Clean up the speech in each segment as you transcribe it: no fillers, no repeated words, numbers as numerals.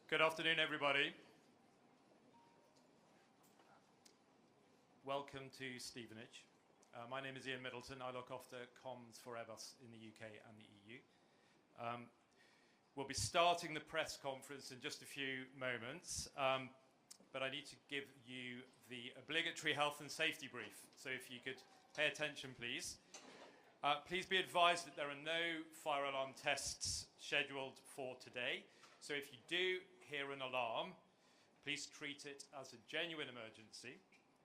Good afternoon, everybody. Welcome to Stevenage. My name is Ian Middleton. I look after comms for Airbus in the UK and the EU. We'll be starting the press conference in just a few moments, but I need to give you the obligatory health and safety brief. So if you could pay attention, please. Please be advised that there are no fire alarm tests scheduled for today. So if you do hear an alarm, please treat it as a genuine emergency.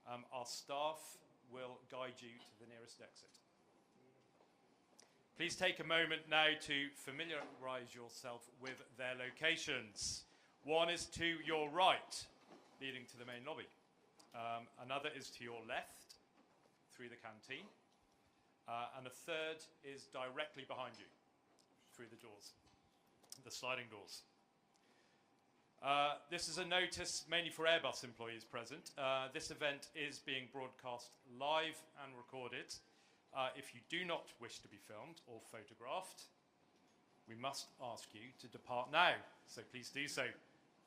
Our staff will guide you to the nearest exit. Please take a moment now to familiarise yourself with their locations. One is to your right, leading to the main lobby. Another is to your left, through the canteen. And a third is directly behind you, through the doors, the sliding doors. This is a notice mainly for Airbus employees present. This event is being broadcast live and recorded. If you do not wish to be filmed or photographed, we must ask you to depart now. So please do so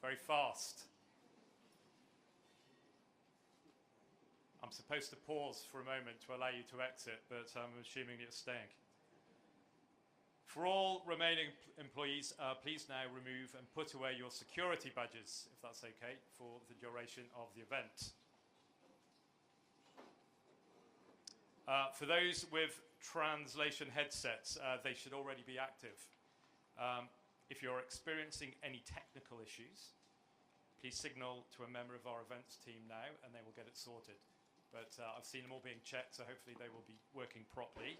very fast. I'm supposed to pause for a moment to allow you to exit, but I'm assuming you're staying. For all remaining employees, please now remove and put away your security badges, if that's okay, for the duration of the event. For those with translation headsets, they should already be active. If you're experiencing any technical issues, please signal to a member of our events team now and they will get it sorted. But I've seen them all being checked, so hopefully they will be working properly.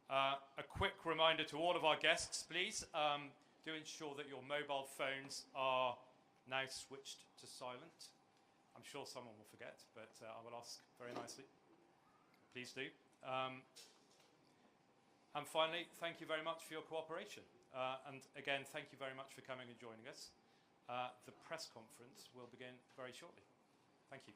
A quick reminder to all of our guests, please, do ensure that your mobile phones are now switched to silent. I'm sure someone will forget, but I will ask very nicely. Please do. And finally, thank you very much for your cooperation. And again, thank you very much for coming and joining us. The press conference will begin very shortly. Thank you.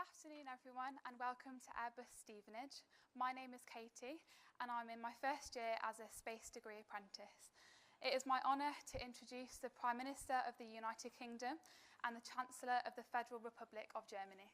afternoon, everyone, and welcome to Airbus Stevenage. My name is Katie, and I'm in my first year as a space degree apprentice. It is my honour to introduce the Prime Minister of the United Kingdom and the Chancellor of the Federal Republic of Germany.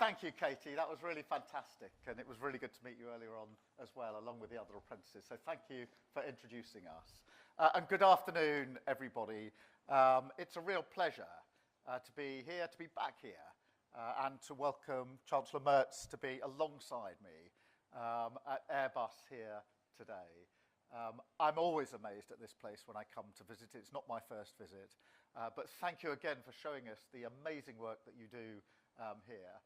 Thank you, Katie. That was really fantastic, and it was really good to meet you earlier on as well, along with the other apprentices. So thank you for introducing us. And good afternoon, everybody. It's a real pleasure to be here, to be back here, and to welcome Chancellor Merz to be alongside me at Airbus here today. I'm always amazed at this place when I come to visit. It's not my first visit, but thank you again for showing us the amazing work that you do here.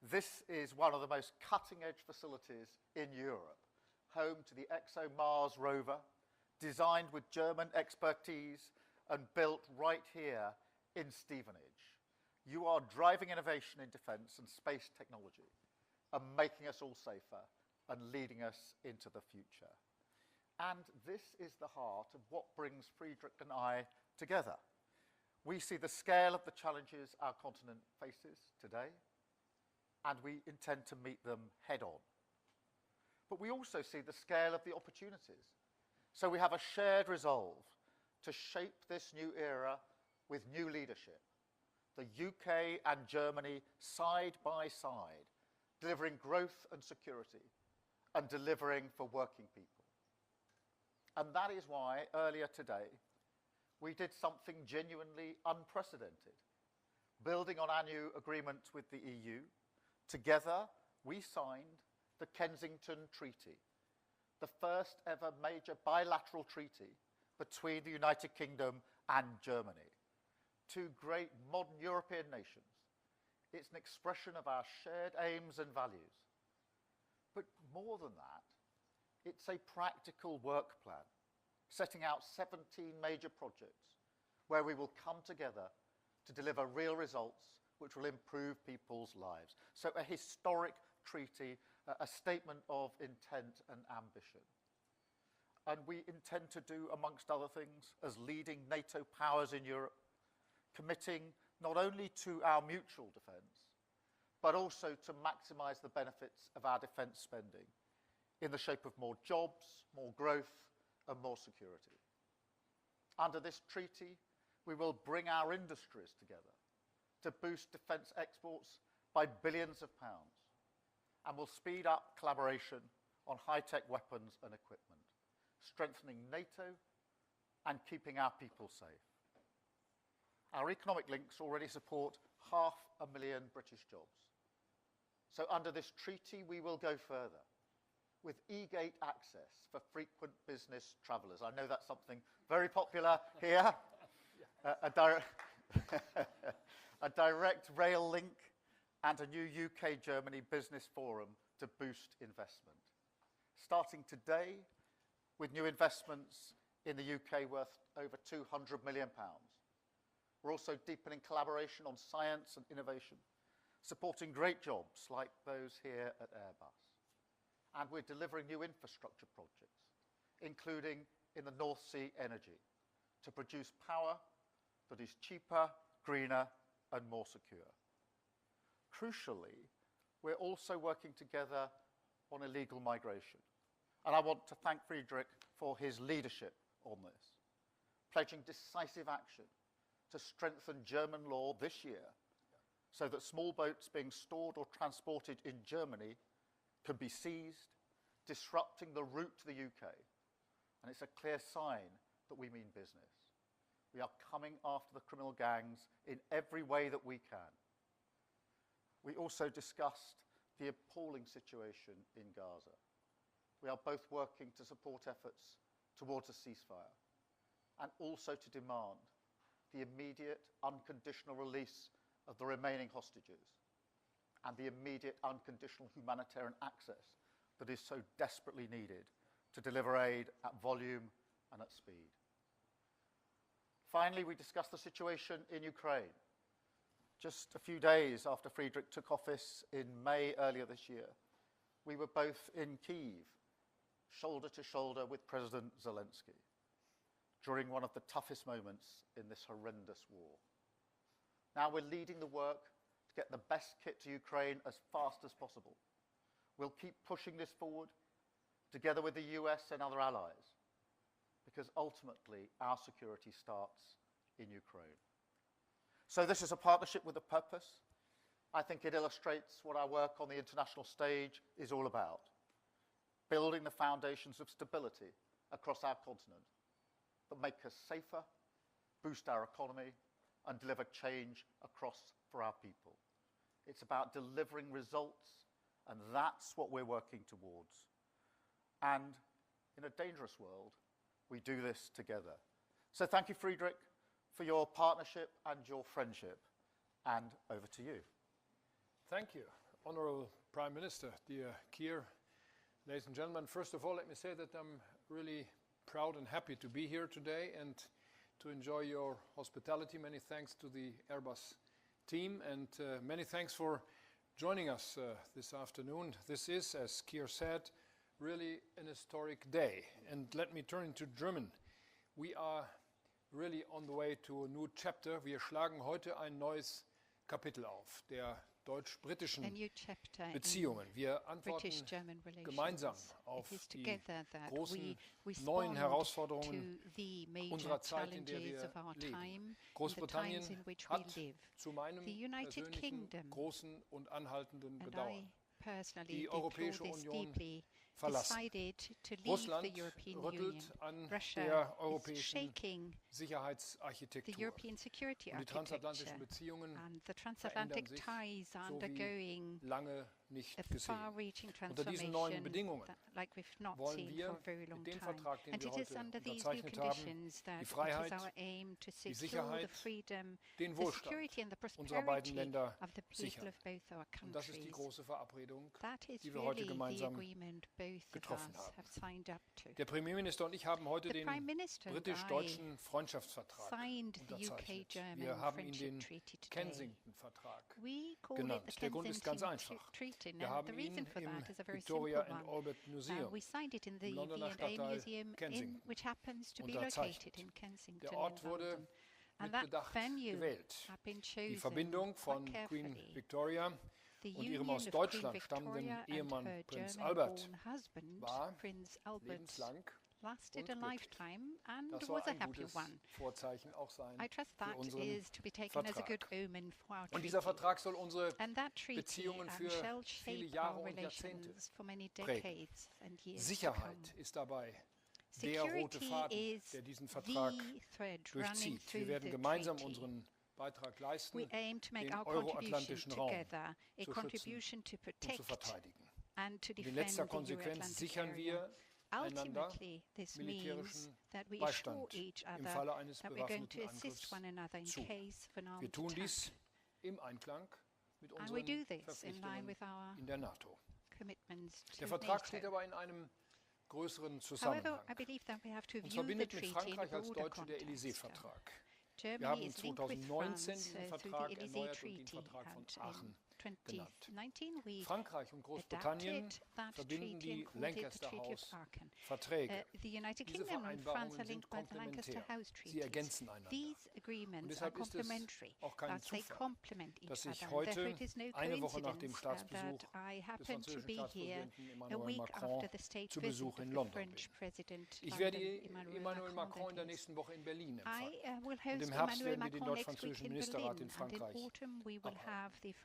This is one of the most cutting-edge facilities in Europe, home to the ExoMars rover, designed with German expertise and built right here in Stevenage. You are driving innovation in defence and space technology and making us all safer and leading us into the future. And this is the heart of what brings Friedrich and I together. We see the scale of the challenges our continent faces today, and we intend to meet them head on. But we also see the scale of the opportunities. So we have a shared resolve to shape this new era with new leadership. The UK and Germany side by side, delivering growth and security and delivering for working people. And that is why earlier today we did something genuinely unprecedented. Building on our new agreement with the EU, together, we signed the Kensington Treaty, the first ever major bilateral treaty between the United Kingdom and Germany, two great modern European nations. It's an expression of our shared aims and values. But more than that, it's a practical work plan, setting out 17 major projects where we will come together to deliver real results which will improve people's lives. So a historic treaty, a statement of intent and ambition. And we intend to do, amongst other things, as leading NATO powers in Europe, committing not only to our mutual defence, but also to maximise the benefits of our defence spending in the shape of more jobs, more growth, and more security. Under this treaty, we will bring our industries together to boost defence exports by billions of pounds, and will speed up collaboration on high-tech weapons and equipment, strengthening NATO and keeping our people safe. Our economic links already support 500,000 British jobs. So under this treaty, we will go further with e-gate access for frequent business travellers. I know that's something very popular here. A direct rail link and a new UK-Germany business forum to boost investment. Starting today with new investments in the UK worth over £200 million. We're also deepening collaboration on science and innovation, supporting great jobs like those here at Airbus. And we're delivering new infrastructure projects, including in the North Sea energy, to produce power that is cheaper, greener, and more secure. Crucially, we're also working together on illegal migration. And I want to thank Friedrich for his leadership on this, pledging decisive action to strengthen German law this year so that small boats being stored or transported in Germany can be seized, disrupting the route to the UK. And it's a clear sign that we mean business. We are coming after the criminal gangs in every way that we can. We also discussed the appalling situation in Gaza. We are both working to support efforts towards a ceasefire and also to demand the immediate unconditional release of the remaining hostages and the immediate unconditional humanitarian access that is so desperately needed to deliver aid at volume and at speed. Finally, we discussed the situation in Ukraine. Just a few days after Friedrich took office in May earlier this year, we were both in Kyiv shoulder to shoulder with President Zelensky during one of the toughest moments in this horrendous war. Now we're leading the work to get the best kit to Ukraine as fast as possible. We'll keep pushing this forward together with the US and other allies, because ultimately our security starts in Ukraine. So this is a partnership with a purpose. I think it illustrates what our work on the international stage is all about, building the foundations of stability across our continent that make us safer, boost our economy, and deliver change for our people. It's about delivering results, and that's what we're working towards. And in a dangerous world, we do this together. So thank you, Friedrich, for your partnership and your friendship. And over to you. Thank you, Honourable Prime Minister, dear Keir. Ladies and gentlemen, first of all, let me say that I'm really proud and happy to be here today and to enjoy your hospitality. Many thanks to the Airbus team, and many thanks for joining us this afternoon. This is, as Keir said, really an historic day. And let me turn into German. We are really on the way to a new chapter. Wir schlagen heute ein neues Kapitel auf, der deutsch-britischen Beziehungen. Wir antworten gemeinsam auf die großen neuen Herausforderungen unserer Zeit, in der wir leben. Großbritannien hat zu meinem persönlichen großen und anhaltenden Bedauern die Europäische Union verlassen. Russland rüttelt an der europäischen Sicherheitsarchitektur. Und die transatlantischen Beziehungen verändern sich, so wie lange nicht gesehen. Unter diesen neuen Bedingungen wollen wir mit dem Vertrag, den wir heute unterzeichnet haben, die Freiheit, die Sicherheit, den Wohlstand unserer beiden Länder sichern. Und das ist die große Verabredung, die wir heute gemeinsam getroffen haben. Der Premierminister und ich haben heute den britisch-deutschen Freundschaftsvertrag unterzeichnet. Wir haben ihn den Kensington-Vertrag genannt. Der Grund ist ganz einfach. Wir haben ihn im Victoria and Albert Museum im Londoner Stadtteil Kensington unterzeichnet. Der Ort wurde mit Bedacht gewählt. Die Verbindung von Queen Victoria und ihrem aus Deutschland stammenden Ehemann Prinz Albert war lebenslang. Lasted a lifetime and das was soll a ein happy gutes one. Vorzeichen auch sein I trust für that unseren is to be taken as a good Vertrag. omen for our Und dieser treaty. Vertrag soll unsere And that treaty Beziehungen für shall viele shape Jahre our und Jahrzehnte relations for many prägen. decades and years to Sicherheit come. ist dabei der rote Faden, Security der diesen is Vertrag the thread running durchzieht. through Wir werden the gemeinsam treaty. unseren Beitrag leisten, We aim to make den our contribution euroatlantischen Raum together, a zu schützen contribution to und zu protect verteidigen. and to Und in defend letzter the Konsequenz Euro-Atlantic sichern area. wir einander Ultimately, this means militärischen that we assure Beistand each im other Falle eines that we're going to bewaffneten assist one another in Angriffs zu. case of an Wir armed tun attack. dies im Einklang mit And we do unseren this in line Verpflichtungen with our in der NATO. commitments to Der Vertrag NATO. steht aber in einem größeren However, Zusammenhang I believe that we have to und view the verbindet mit treaty in a Frankreich als broader Deutsche der context. Élysée-Vertrag. Wir Germany haben is linked with 2019 France diesen through Vertrag the Élysée erneuert und den Treaty, Vertrag von and Aachen in genannt. 2019 we Frankreich und Großbritannien adapted that verbinden treaty die and called it the Lancaster Treaty of House Aachen. Verträge. The United Diese Kingdom and France Vereinbarungen are sind linked by the Lancaster komplementär. House Sie treaties. ergänzen einander. These Und agreements are deshalb ist es complementary. auch kein Thus they Zufall, complement each dass other. ich And therefore heute, it is no eine Woche nach dem coincidence Staatsbesuch that I des happen to französischen be here Staatspräsidenten a Emmanuel week Macron after the state zu visit Besuch of in the London French bin. President Ich London, werde Emmanuel Emmanuel Macron in der that is. nächsten Woche in Berlin I empfangen. will Und host im Herbst Emmanuel werden wir den Macron next week deutsch-französischen in Ministerrat Berlin, in and in Frankreich autumn we will abhalten. have the Ich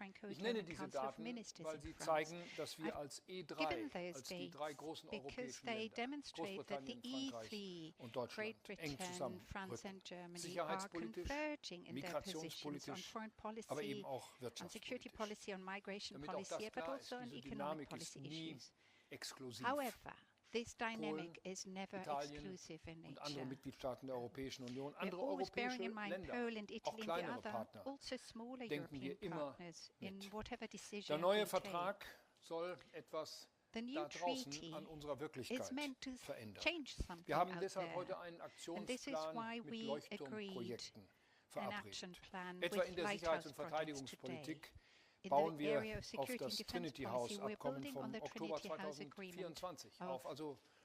nenne Franco-German diese Council of Daten, Ministers weil in sie France. zeigen, dass wir I've als given E3, those als die drei dates großen because europäischen they Länder, demonstrate that the Großbritannien, Frankreich E3, und Great Deutschland, eng Britain, France zusammenrücken. and Germany are Sicherheitspolitisch, converging in their positions on migrationspolitisch, foreign aber policy, eben auch on security wirtschaftspolitisch. policy, on migration Damit auch das policy, but klar ist, also on diese economic Dynamik ist policy nie issues. exklusiv. However, this dynamic Polen, is never Italien exclusive in und andere nature. Mitgliedstaaten der Europäischen Union, We're andere always bearing europäische in mind Länder, Poland, auch Italy, and the kleinere other, Partner, also smaller denken wir European immer partners mit. in whatever decision Der neue we take. Vertrag soll etwas The new da draußen treaty an unserer is Wirklichkeit meant to verändern. change something Wir haben out deshalb there. heute einen And this is Aktionsplan why mit we Leuchtturmprojekten an action verabredet. plan Etwa with in der lighthouse Sicherheits- und projects today. Verteidigungspolitik In bauen the wir area of auf security and das defense Trinity policy, House we're Abkommen building on vom the Oktober Trinity House Agreement 2024 of auf, also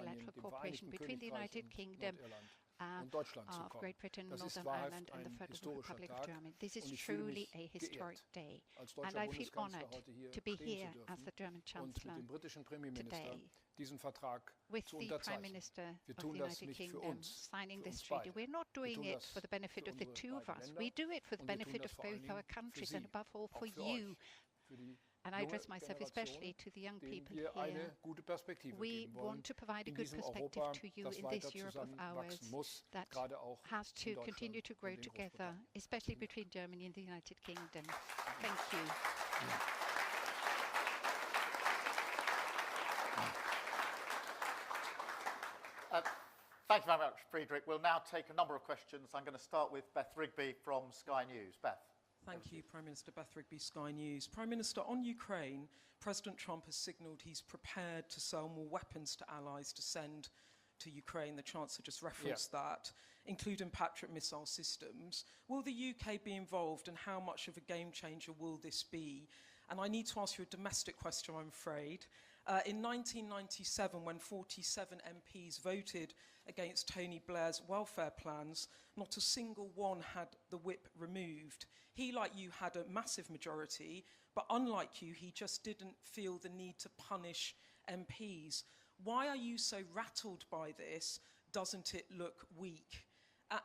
bilateral cooperation between the United Kingdom of Great Britain, Northern Ireland and the Federal Republic of Germany. This is truly a historic day, and I feel honoured to be here as the German Chancellor today with the Prime Minister of the United Kingdom signing this treaty. We're not doing it for the benefit of the two of us. We do it for the benefit of both our countries and above all for you. And I address myself especially to the young people here. We want to provide a good perspective to you in this Europe of ours that has to continue to grow together, especially between Germany and the United Kingdom. Thank you. Thank you very much, Friedrich. We'll now take a number of questions. I'm going to start with Beth Rigby from Sky News. Beth. Thank you, Prime Minister. Beth Rigby, Sky News. Prime Minister, on Ukraine, President Trump has signalled he's prepared to sell more weapons to allies to send to Ukraine. The Chancellor just referenced that, including Patriot missile systems. Will the UK be involved, and how much of a game changer will this be? And I need to ask you a domestic question, I'm afraid. In 1997, when 47 MPs voted against Tony Blair's welfare plans, not a single one had the whip removed. He, like you, had a massive majority, but unlike you, he just didn't feel the need to punish MPs. Why are you so rattled by this? Doesn't it look weak?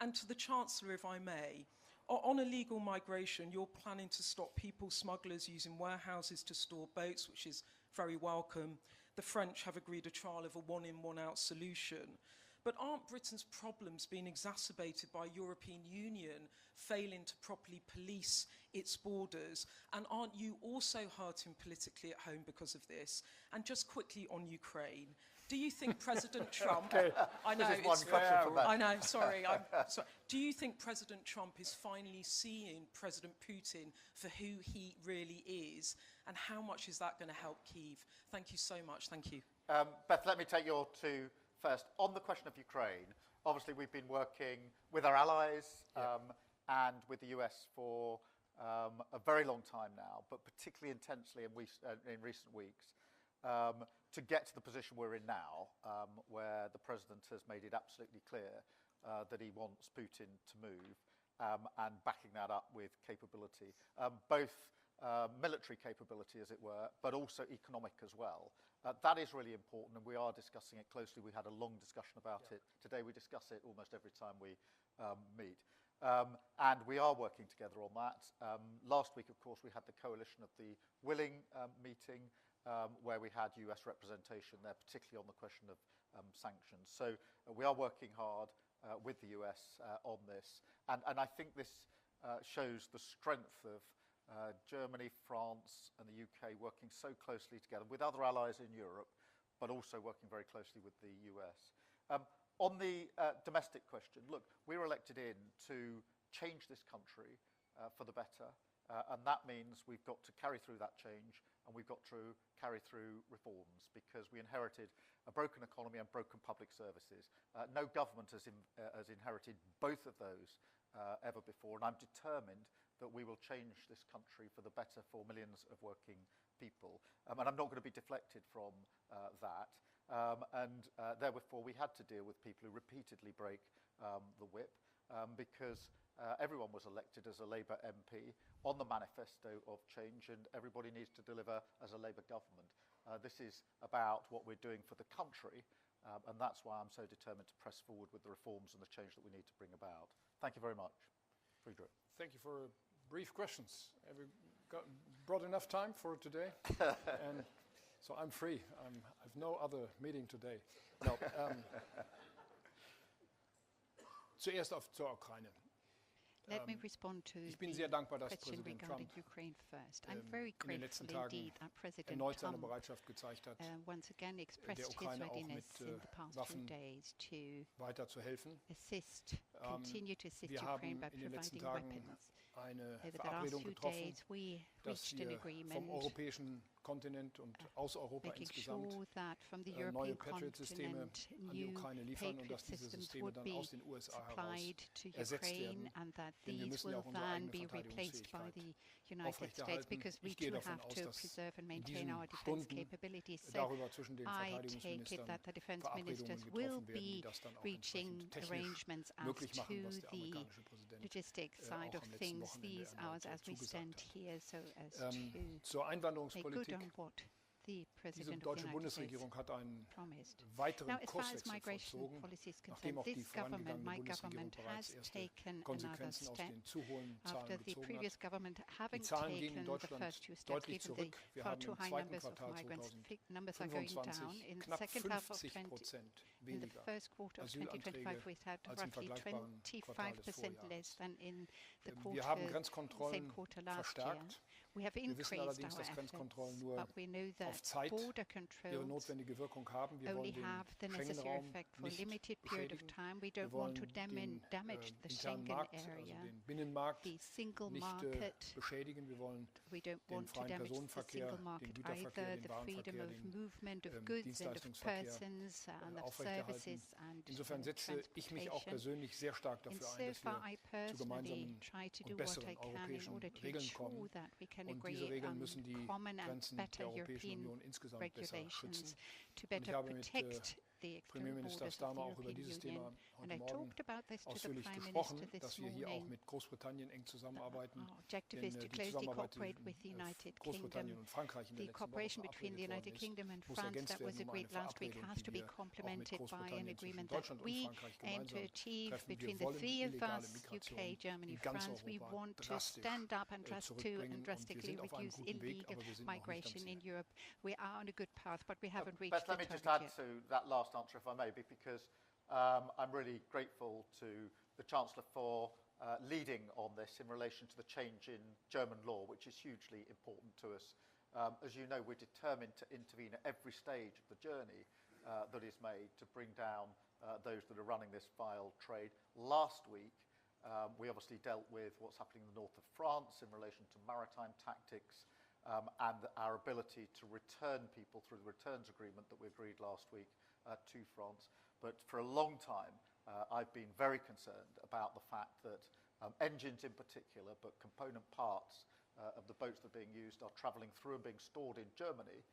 And to the Chancellor, if I may, on illegal migration, you're planning to stop people smugglers using warehouses to store boats, which is very welcome. The French have agreed a trial of a one-in, one-out solution. But aren't Britain's problems being exacerbated by European Union failing to properly police its borders? And aren't you also hurting politically at home because of this? And just quickly on Ukraine, do you think President Trump... I know, this is one question for Beth. I know, sorry. Do you think President Trump is finally seeing President Putin for who he really is? And how much is that going to help Kyiv? Thank you so much. Thank you. Beth, let me take your two first. On the question of Ukraine, obviously we've been working with our allies and with the US for a very long time now, but particularly intensely in recent weeks, to get to the position we're in now, where the President has made it absolutely clear that he wants Putin to move, and backing that up with capability, both military capability, as it were, but also economic as well. That is really important, and we are discussing it closely. We had a long discussion about it today. We discuss it almost every time we meet. And we are working together on that. Last week, of course, we had the Coalition of the Willing meeting, where we had US representation there, particularly on the question of sanctions. So we are working hard with the US on this. And I think this shows the strength of Germany, France and the UK working so closely together with other allies in Europe, but also working very closely with the US. On the domestic question, look, we were elected in to change this country for the better, and that means we've got to carry through that change, and we've got to carry through reforms, because we inherited a broken economy and broken public services. No government has inherited both of those ever before, and I'm determined that we will change this country for the better for millions of working people. And I'm not going to be deflected from that. Therefore, we had to deal with people who repeatedly break the whip, because everyone was elected as a Labour MP on the manifesto of change, and everybody needs to deliver as a Labour government. This is about what we're doing for the country, and that's why I'm so determined to press forward with the reforms and the change that we need to bring about. Thank you very much. Friedrich. Thank you for brief questions. Have we brought enough time for today? And so I'm free. I've no other meeting today. No, zuerst zur Ukraine. Let me respond to ich bin sehr dankbar, dass question Präsident regarding Trump Ukraine first. I'm very in den grateful letzten Tagen indeed that President erneut seine Trump Bereitschaft gezeigt hat, once again expressed der his Ukraine auch readiness mit in the past few Waffen days to weiter zu helfen. continue to assist Wir Ukraine haben by in den letzten providing Tagen weapons. eine Over the last Verabredung few getroffen, days, we dass reached an wir vom agreement europäischen Kontinent und aus Europa making insgesamt sure that from the neue European Patriot-Systeme continent an die new Ukraine liefern und Patriot dass diese systems Systeme would dann be aus den USA heraus supplied to ersetzt Ukraine, werden. and that Denn wir these müssen ja will auch unsere then eigene be replaced by Verteidigungsfähigkeit the United States, aufrechterhalten. because we Ich gehe do davon have aus, to dass preserve and in maintain diesen our defense Stunden capabilities. So darüber zwischen den I take it Verteidigungsministern that the defense Verabredungen ministers will getroffen werden, die be das dann auch reaching entsprechend technisch arrangements as möglich to machen, was der the amerikanische Präsident logistic side auch of am letzten things Wochenende these hours erneut as we stand zugesagt hat. here, so as Zur to make good Einwanderungspolitik. on what the Diese President of the deutsche United States Bundesregierung hat einen promised. weiteren Now, as far as Kurswechsel migration vollzogen, policy is nachdem concerned, auch die this government, vorangegangene my Bundesregierung government, bereits has erste taken another Konsequenzen aus step den zu hohen after Zahlen the gezogen previous hat. government Die having Zahlen gehen in taken the Deutschland first two steps, deutlich given zurück. the Wir far haben too im high zweiten numbers of Quartal migrants. Numbers are going down. 2025 In the knapp second half of 50% in the weniger first quarter of Asylanträge 2025, we had als im roughly vergleichbaren Quartal des 25% Vorjahres. less than in the Wir haben same Grenzkontrollen quarter last year. verstärkt. We have increased our efforts, but we know that border controls only have the necessary effect for a limited period of time. We don't want to damage the Schengen area, the single market. We don't want to damage the single market either, the freedom of movement of goods and of persons and of services and transportation. And so far I personally try to do what I can in order to ensure that we can agree on common and better European regulations to better protect the external borders of the European Union. And I talked about this to the Prime Minister this morning. Our objective is to closely cooperate with the United Kingdom. The cooperation between the United Kingdom and France that was agreed last week has to be complemented by an agreement that we aim to achieve between the three of us, UK, Germany, France. We want to stand up and drastically reduce illegal migration in Europe. We are on a good path, but we haven't reached the target yet. Let me just add to that last answer, if I may, because I'm really grateful to the Chancellor for leading on this in relation to the change in German law, which is hugely important to us. As you know, we're determined to intervene at every stage of the journey that is made to bring down those that are running this vile trade. Last week, we obviously dealt with what's happening in the north of France in relation to maritime tactics and our ability to return people through the returns agreement that we agreed last week to France. But for a long time, I've been very concerned about the fact that engines in particular, but component parts of the boats that are being used are travelling through and being stored in Germany,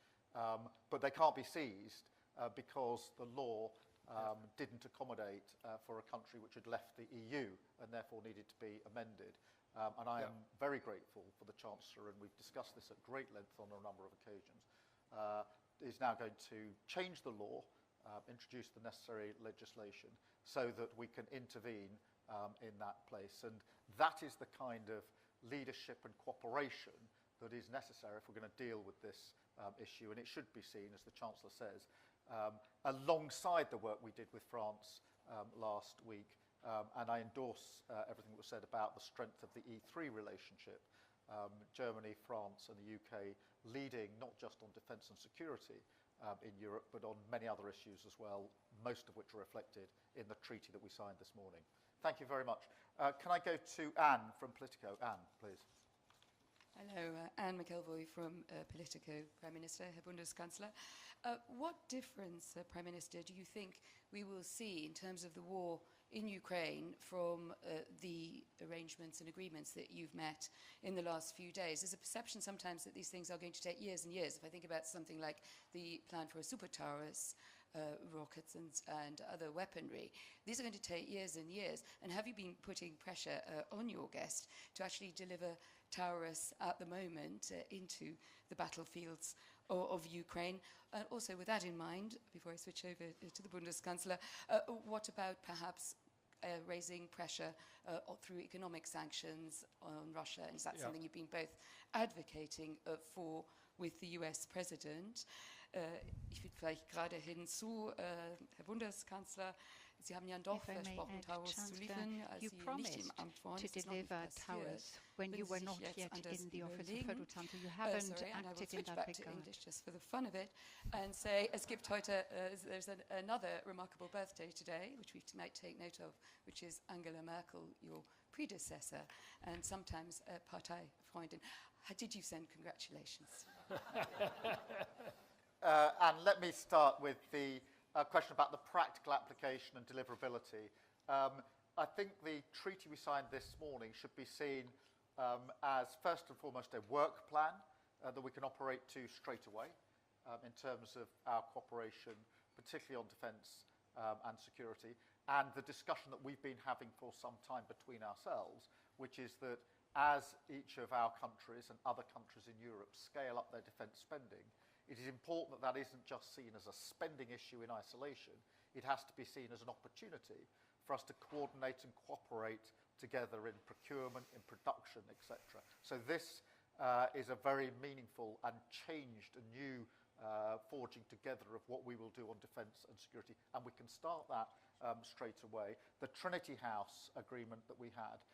but they can't be seized because the law didn't accommodate for a country which had left the EU and therefore needed to be amended. And I am very grateful for the Chancellor, and we've discussed this at great length on a number of occasions, is now going to change the law, introduce the necessary legislation so that we can intervene in that place. And that is the kind of leadership and cooperation that is necessary if we're going to deal with this issue. And it should be seen, as the Chancellor says, alongside the work we did with France last week. And I endorse everything that was said about the strength of the E3 relationship. Germany, France and the UK leading not just on defence and security in Europe, but on many other issues as well, most of which are reflected in the treaty that we signed this morning. Thank you very much. Can I go to Anne from Politico? Anne, please. Hello, Anne McElvoy from Politico, Prime Minister, Herr Bundeskanzler. What difference, Prime Minister, do you think we will see in terms of the war in Ukraine from the arrangements and agreements that you've met in the last few days? There's a perception sometimes that these things are going to take years and years. If I think about something like the plan for a super Taurus, rockets and other weaponry, these are going to take years and years. And have you been putting pressure on your guest to actually deliver Taurus at the moment into the battlefields of Ukraine? Also, with that in mind, before I switch over to the Bundeskanzler, what about perhaps raising pressure through economic sanctions on Russia? And is that something you've been both advocating for with the US President? Ich will vielleicht gerade hinzu, Herr Bundeskanzler, Sie haben ja doch versprochen, Taurus zu liefern, als Sie nicht im Amt waren. To deliver Taurus when you were not yet in the office of Federal Chancellor. You haven't acted in that regard. regard. English just for the fun of it, and say, es gibt heute, there's another remarkable birthday today, which we might take note of, which is Angela Merkel, your predecessor, and sometimes Parteifreundin. Did you send congratulations? And let me start with the question about the practical application and deliverability. I think the treaty we signed this morning should be seen as first and foremost a work plan that we can operate to straight away in terms of our cooperation, particularly on defence and security, and the discussion that we've been having for some time between ourselves, which is that as each of our countries and other countries in Europe scale up their defence spending, it is important that that isn't just seen as a spending issue in isolation. It has to be seen as an opportunity for us to coordinate and cooperate together in procurement, in production, etc. So this is a very meaningful and changed and new forging together of what we will do on defence and security. And we can start that straight away. The Trinity House agreement that we had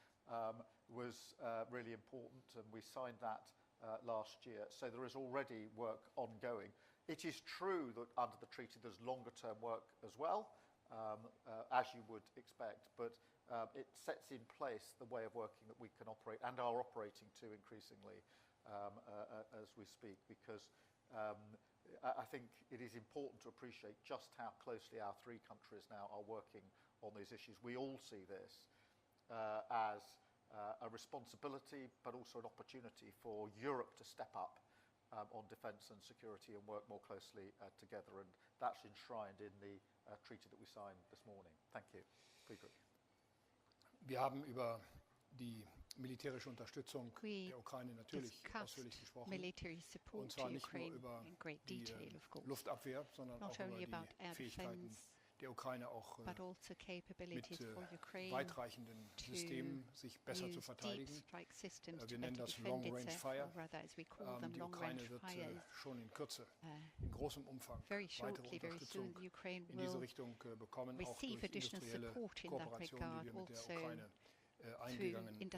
was really important, and we signed that last year. So there is already work ongoing. It is true that under the treaty there's longer-term work as well, as you would expect, but it sets in place the way of working that we can operate and are operating to increasingly as we speak, because I think it is important to appreciate just how closely our three countries now are working on these issues. We all see this as a responsibility, but also an opportunity for Europe to step up on defence and security and work more closely together, and that's enshrined in the treaty that we signed this morning. Thank you. Friedrich. Wir haben über die militärische Unterstützung der Ukraine natürlich ausführlich gesprochen. Und zwar nicht nur über die Luftabwehr, sondern auch über die Fähigkeiten der Ukraine auch mit weitreichenden Systemen sich besser zu verteidigen. Wir nennen das Long Range Fire. Die Ukraine wird schon in Kürze, in großem Umfang, weitere Unterstützung in diese Richtung bekommen, auch durch industrielle Kooperation, die wir mit der Ukraine eingegangen sind.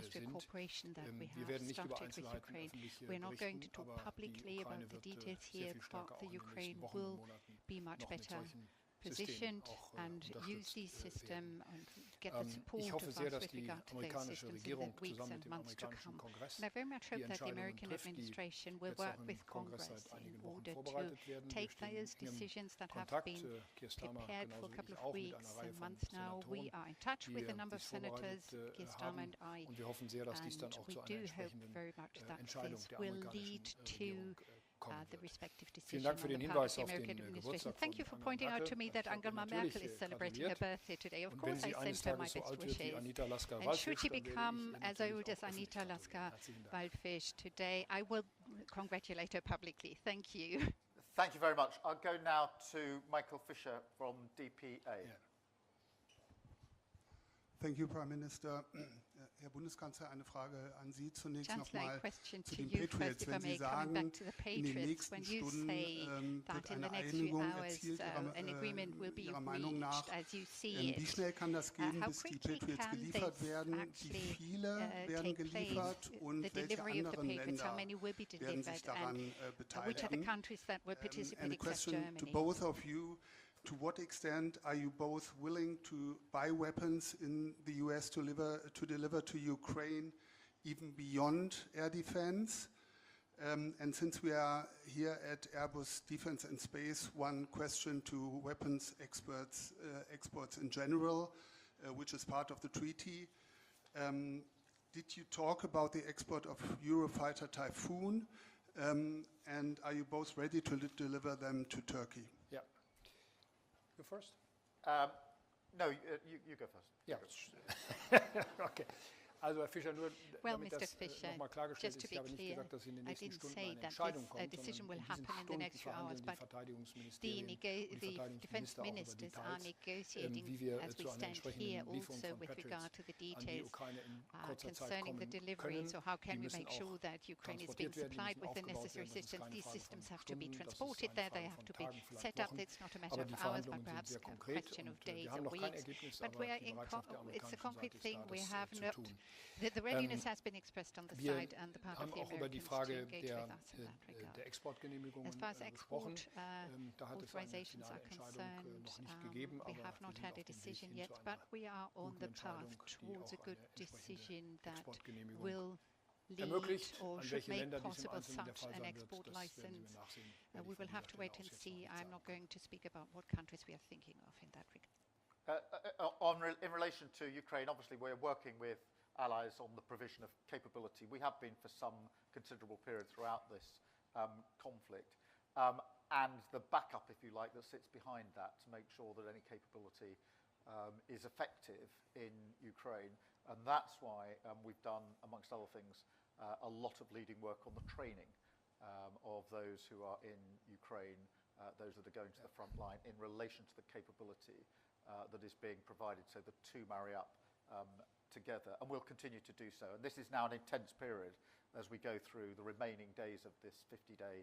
Wir werden nicht über Einzelheiten öffentlich berichten, aber die Ukraine wird sehr viel stärker auch in den nächsten Wochen und Monaten noch mit solchen positioned and use the system and get the support ich hoffe of sehr, us dass with die regard to those amerikanische systems in Regierung the weeks zusammen and mit dem months to amerikanischen come. Kongress And I very much die hope that the Entscheidungen American trifft, die administration will jetzt work auch im with Kongress Congress seit in einigen Wochen order to vorbereitet werden. Wir take stehen those in engem decisions that have Kontakt, been Keir Starmer prepared for a genauso wie couple ich of auch mit weeks einer Reihe and von months now. We Senatoren, are in touch with a die number of dies senators, vorbereitet Keir Starmer haben, and I, und wir hoffen sehr, dass dies dann and auch we zu einer do hope entsprechenden very much that Entscheidung this der will amerikanischen lead to Regierung kommen the wird. respective Vielen decision Dank on für the den part of Hinweis the auf den American administration. Geburtstag Thank you von for pointing out to me that Angela Merkel is celebrating her birthday today. Of Und course, wenn I sie eines send her my Tages so best alt wird wie wishes. Anita And should Lasker-Waldfisch, she dann werde ich become ihr as natürlich old auch as öffentlich Anita gratulieren. Herzlichen Dank. Lasker-Waldfisch today, I will congratulate her publicly. Thank you. Thank you very much. I'll go now to Michael Fisher from DPA. Yeah. Thank you, Prime Minister. Herr Bundeskanzler, eine Frage an Sie zunächst nochmal zu den Patriots. Wenn Sie sagen, in den nächsten Stunden wird eine Einigung erzielt, Ihrer Meinung nach, wie schnell kann das gehen, bis die Patriots geliefert werden? Wie viele werden geliefert und welche anderen Länder werden sich daran beteiligen? And a question to both of you. To what extent are you both willing to buy weapons in the US to deliver to Ukraine, even beyond air defense? And since we are here at Airbus Defense and Space, one question to weapons exports in general, which is part of the treaty. Did you talk about the export of Eurofighter Typhoon? And are you both ready to deliver them to Turkey? Yeah. You first? No, you go first. Ja. Okay. Also Herr Fischer, nur damit das nochmal klargestellt ist, ich habe nicht gesagt, dass in den nächsten Stunden eine Entscheidung kommt, sondern in diesen Stunden verhandeln die Verteidigungsministerien und die Verteidigungsminister auch über Details, wie wir zu einer entsprechenden Lieferung von Patriots an die Ukraine in kurzer Zeit kommen können. Die müssen auch transportiert werden, die müssen aufgebaut werden, das ist keine Frage von Stunden, das ist eine Frage von Tagen, vielleicht Wochen. Aber die Verhandlungen sind sehr konkret und wir haben noch kein Ergebnis, aber die Bereitschaft der amerikanischen Seite ist da, das zu tun. The readiness has been expressed on the side and the part of the Americans über die Americans to Frage engage with us in that regard. der Exportgenehmigungen As far as gesprochen. export Da hat es eine authorizations finale are Entscheidung concerned, noch nicht gegeben, we aber have not wir sind had auf a dem Weg decision hin yet, zu but einer we are on guten the Entscheidung, path die towards a auch good eine decision entsprechende that Exportgenehmigung will lead ermöglicht. or An should welche make Länder dies im possible Einzelnen der such Fall an sein wird, export das werden wir license. nachsehen. We will have to wait and see. I'm not going to speak about what countries we are thinking of in that regard. In relation to Ukraine, obviously we're working with allies on the provision of capability. We have been for some considerable period throughout this conflict. And the backup, if you like, that sits behind that to make sure that any capability is effective in Ukraine. And that's why we've done, amongst other things, a lot of leading work on the training of those who are in Ukraine, those that are going to the front line, in relation to the capability that is being provided, so the two marry up together, and we'll continue to do so. And this is now an intense period as we go through the remaining days of this 50-day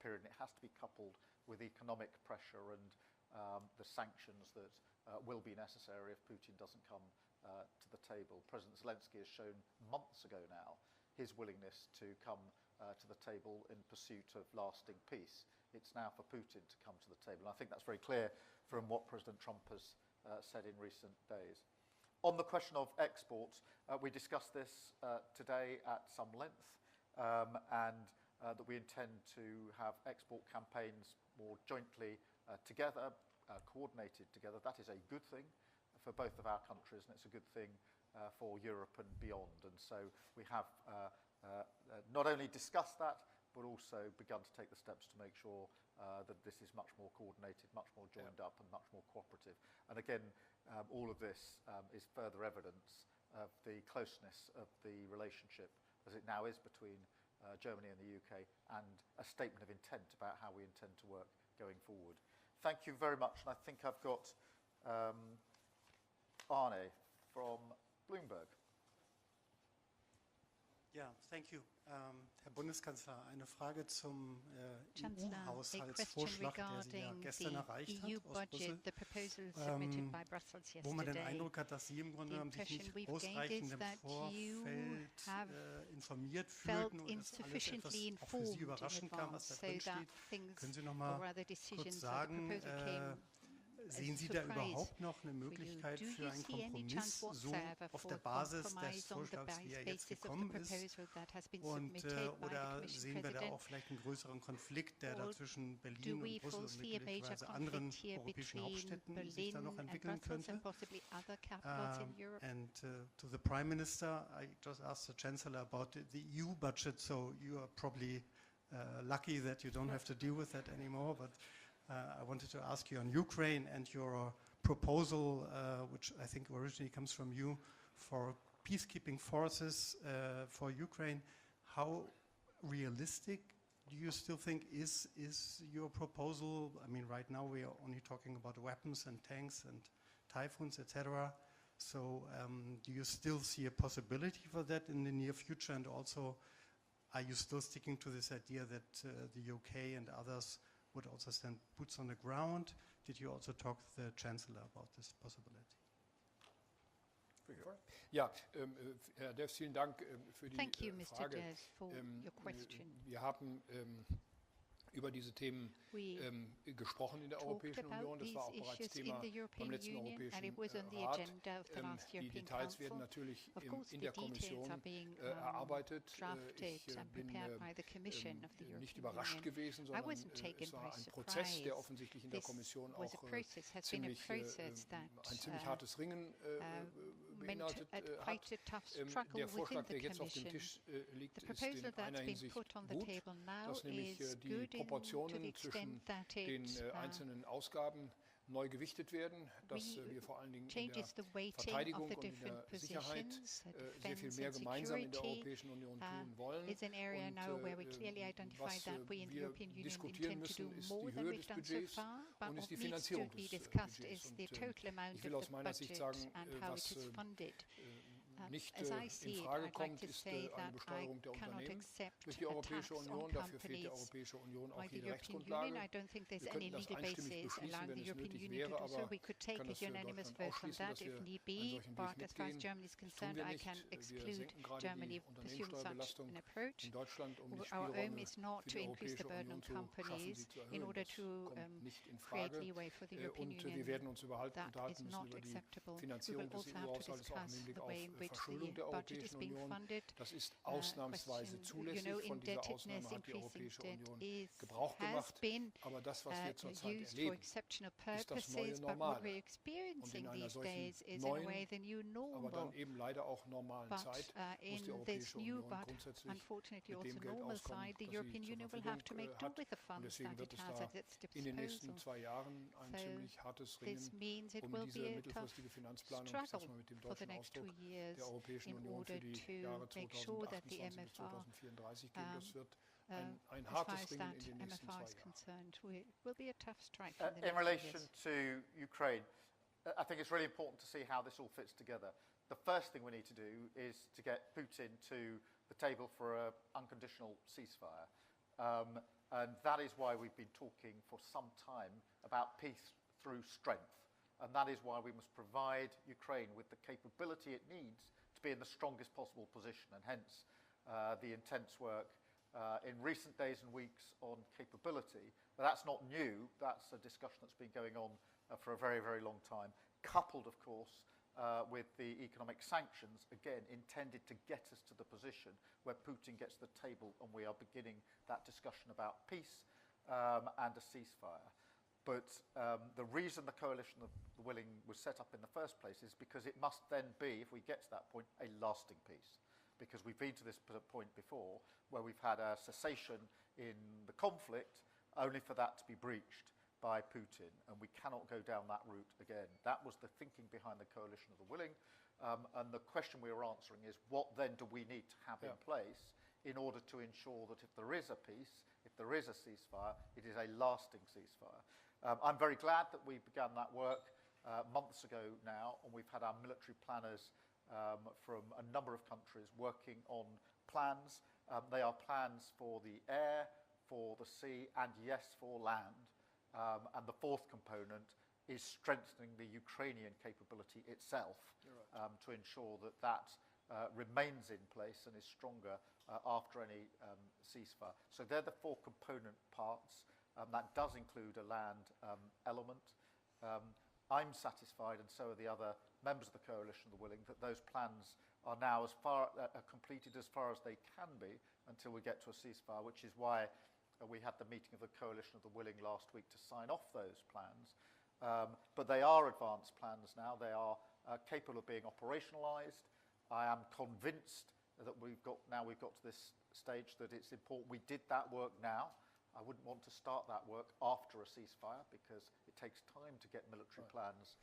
period, and it has to be coupled with economic pressure and the sanctions that will be necessary if Putin doesn't come to the table. President Zelensky has shown months ago now his willingness to come to the table in pursuit of lasting peace. It's now for Putin to come to the table. And I think that's very clear from what President Trump has said in recent days. On the question of exports, we discussed this today at some length, and that we intend to have export campaigns more jointly together, coordinated together. That is a good thing for both of our countries, and it's a good thing for Europe and beyond. And so we have not only discussed that, but also begun to take the steps to make sure that this is much more coordinated, much more joined up, and much more cooperative. And again, all of this is further evidence of the closeness of the relationship as it now is between Germany and the UK, and a statement of intent about how we intend to work going forward. Thank you very much. And I think I've got Arne from Bloomberg. Ja, thank you. Herr Bundeskanzler, eine Frage zum EU-Haushaltsvorschlag, der Sie ja gestern erreicht hat aus Brüssel, wo man den Eindruck hat, dass Sie im Grunde genommen sich nicht ausreichend im Vorfeld informiert fühlten und es alles etwas auch für Sie überraschend kam, was da drin steht. Können Sie noch mal kurz sagen, sehen Sie da überhaupt noch eine Möglichkeit für einen Kompromiss, so auf der Basis des Vorschlags, wie er jetzt gekommen ist? Und, oder sehen wir da auch vielleicht einen größeren Konflikt, der da zwischen Berlin und Brüssel und möglicherweise anderen europäischen Hauptstädten sich da noch entwickeln könnte? And to the Prime Minister, I just asked the Chancellor about the EU budget, so you are probably lucky that you don't have to deal with that anymore, but I wanted to ask you on Ukraine and your proposal, which I think originally comes from you, for peacekeeping forces for Ukraine. How realistic do you still think is your proposal? I mean, right now we are only talking about weapons and tanks and typhoons, etc. So do you still see a possibility for that in the near future? And also, are you still sticking to this idea that the UK and others would also send boots on the ground? Did you also talk to the Chancellor about this possibility? Ja, Herr Dev, vielen Dank für die Thank you, Mr. Frage. Dev, for your question. Wir haben über diese Themen gesprochen in der Europäischen Union. Das war auch bereits Thema beim letzten Europäischen Rat. Die Details werden natürlich in der Kommission erarbeitet. Ich bin nicht überrascht gewesen, sondern es war ein Prozess, der offensichtlich in der Kommission auch ein ziemlich hartes Ringen beinhaltet hat. Der Vorschlag, der jetzt auf dem Tisch liegt, ist in einer Hinsicht gut, dass nämlich die Proportionen zwischen den einzelnen Ausgaben neu gewichtet werden, dass wir vor allen Dingen in der Verteidigung und in der Sicherheit sehr viel mehr gemeinsam in der Europäischen Union tun wollen. Und was wir diskutieren müssen, ist die Höhe des Budgets und ist die Finanzierung des Budgets. Und ich will aus meiner Sicht sagen, was nicht in Frage kommt, ist eine Besteuerung der Unternehmen durch die Europäische Union. Dafür fehlt der Europäischen Union auch jede Rechtsgrundlage. Wir könnten das einstimmig beschließen, wenn es nötig wäre, aber ich kann das für Deutschland ausschließen, dass wir einen solchen Weg mitgehen. Das tun wir nicht. Wir senken gerade die Unternehmenssteuerbelastung in Deutschland, um die Spielräume für die Europäische Union zu schaffen, sie zu erhöhen. Das kommt nicht in Frage. Und wir werden uns unterhalten müssen über die Finanzierung des EU-Haushalts, auch im Hinblick auf Verschuldung der Europäischen Union. Das ist ausnahmsweise zulässig. Von dieser Ausnahme hat die Europäische Union Gebrauch gemacht. Aber das, was wir zurzeit erleben, ist das neue Normal. Und in einer solchen neuen, aber dann eben leider auch normalen Zeit muss die Europäische Union grundsätzlich mit dem Geld auskommen, das sie zur Verfügung hat. Und deswegen wird es da in den nächsten 2 Jahren ein ziemlich hartes Ringen um diese mittelfristige Finanzplanung, ich sage mal mit dem deutschen Ausdruck, der Europäischen Union für die Jahre 2028 bis 2034 geben. Das wird ein hartes Ringen in den nächsten 2 Jahren. In relation to Ukraine, I think it's really important to see how this all fits together. The first thing we need to do is to get Putin to the table for an unconditional ceasefire. And that is why we've been talking for some time about peace through strength. And that is why we must provide Ukraine with the capability it needs to be in the strongest possible position. And hence the intense work in recent days and weeks on capability. But that's not new. That's a discussion that's been going on for a very, very long time, coupled, of course, with the economic sanctions, again, intended to get us to the position where Putin gets to the table and we are beginning that discussion about peace and a ceasefire. But the reason the Coalition of the Willing was set up in the first place is because it must then be, if we get to that point, a lasting peace. Because we've been to this point before where we've had a cessation in the conflict only for that to be breached by Putin, and we cannot go down that route again. That was the thinking behind the Coalition of the Willing, and the question we were answering is, what then do we need to have in place in order to ensure that if there is a peace, if there is a ceasefire, it is a lasting ceasefire. I'm very glad that we began that work months ago now, and we've had our military planners from a number of countries working on plans. They are plans for the air, for the sea, and yes, for land. And the fourth component is strengthening the Ukrainian capability itself to ensure that that remains in place and is stronger after any ceasefire. So they're the four component parts. That does include a land element. I'm satisfied, and so are the other members of the Coalition of the Willing, that those plans are now completed as far as they can be until we get to a ceasefire, which is why we had the meeting of the Coalition of the Willing last week to sign off those plans. But they are advanced plans now. They are capable of being operationalised. I am convinced that we've got to this stage that it's important we did that work now. I wouldn't want to start that work after a ceasefire because it takes time to get military plans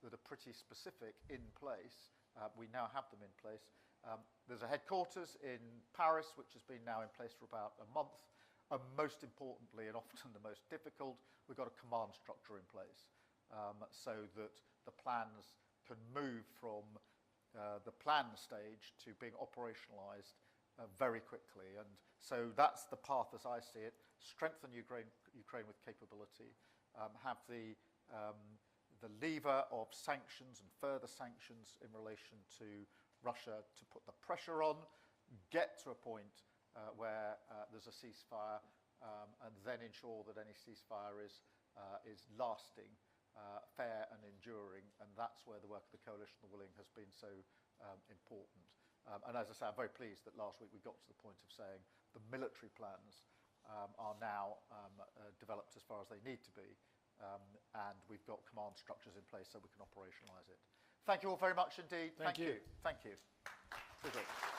that are pretty specific in place. We now have them in place. There's a headquarters in Paris, which has been now in place for about a month. And most importantly, and often the most difficult, we've got a command structure in place so that the plans can move from the plan stage to being operationalised very quickly. And so that's the path as I see it. Strengthen Ukraine with capability, have the lever of sanctions and further sanctions in relation to Russia to put the pressure on, get to a point where there's a ceasefire, and then ensure that any ceasefire is lasting, fair and enduring, and that's where the work of the Coalition of the Willing has been so important. And as I say, I'm very pleased that last week we got to the point of saying the military plans are now developed as far as they need to be, and we've got command structures in place so we can operationalise it. Thank you all very much indeed. Thank you. Thank you. Friedrich.